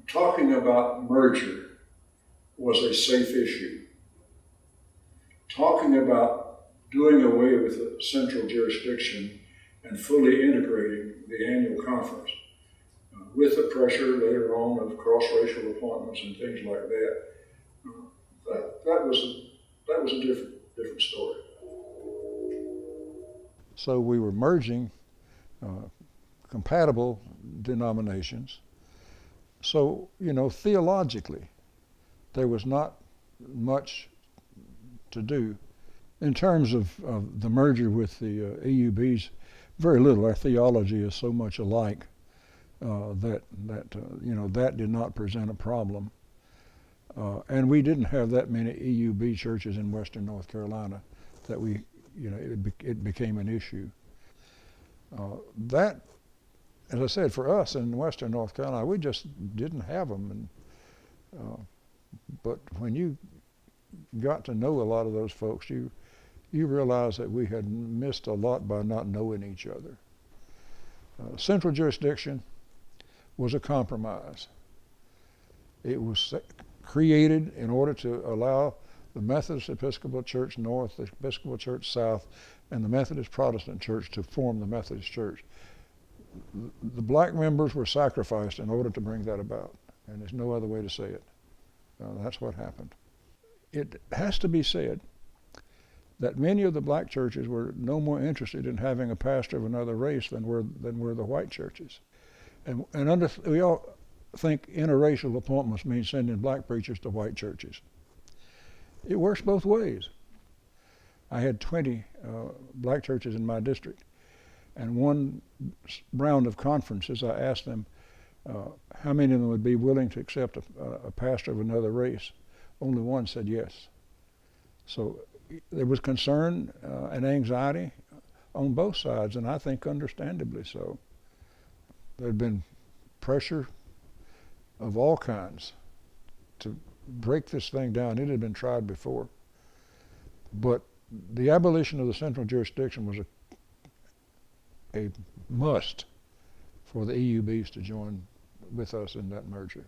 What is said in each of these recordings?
talking about merger was a safe issue. Talking about doing away with the central jurisdiction and fully integrating the annual conference with the pressure later on of cross-racial appointments and things like that, that was a different story. So we were merging compatible denominations. So, theologically, there was not much to do. In terms of the merger with the EUBs, very little. Our theology is so much alike that did not present a problem. And we didn't have that many EUB churches in Western North Carolina that it became an issue. That, as I said, for us in Western North Carolina, we just didn't have them. But when you got to know a lot of those folks, you realize that we had missed a lot by not knowing each other. Central jurisdiction was a compromise. It was created in order to allow the Methodist Episcopal Church North, the Episcopal Church South, and the Methodist Protestant Church to form the Methodist Church. The black members were sacrificed in order to bring that about, and there's no other way to say it. That's what happened. It has to be said that many of the black churches were no more interested in having a pastor of another race than were the white churches. And we all think interracial appointments mean sending black preachers to white churches. It works both ways. I had 20 black churches in my district, and one round of conferences I asked them how many of them would be willing to accept a pastor of another race. Only one said yes. So there was concern and anxiety on both sides, and I think understandably so. There had been pressure of all kinds to break this thing down. It had been tried before. But the abolition of the central jurisdiction was a must for the EUBs to join with us in that merger.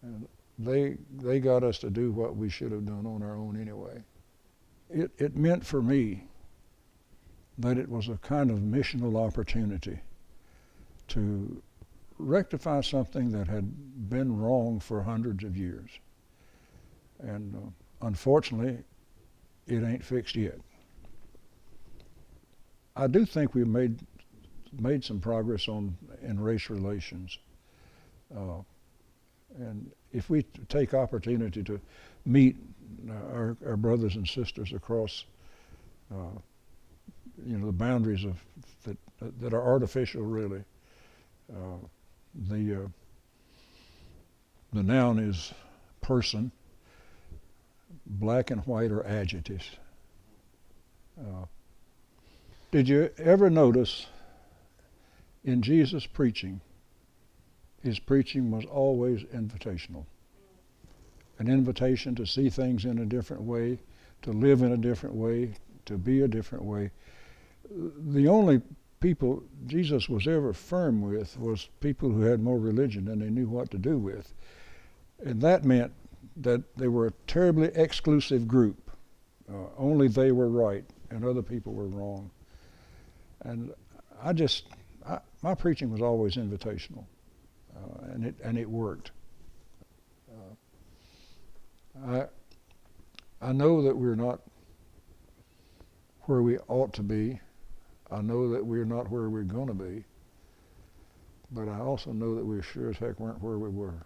And they got us to do what we should have done on our own anyway. It meant for me that it was a kind of missional opportunity to rectify something that had been wrong for hundreds of years. And unfortunately, it ain't fixed yet. I do think we made some progress in race relations. And if we take opportunity to meet our brothers and sisters across the boundaries that are artificial, really. The noun is person. Black and white are adjectives. Did you ever notice in Jesus' preaching, his preaching was always invitational? An invitation to see things in a different way, to live in a different way, to be a different way. The only people Jesus was ever firm with was people who had more religion than they knew what to do with. And that meant that they were a terribly exclusive group. Only they were right and other people were wrong. And my preaching was always invitational, and it worked. I know that we're not where we ought to be. I know that we're not where we're going to be. But I also know that we sure as heck weren't where we were.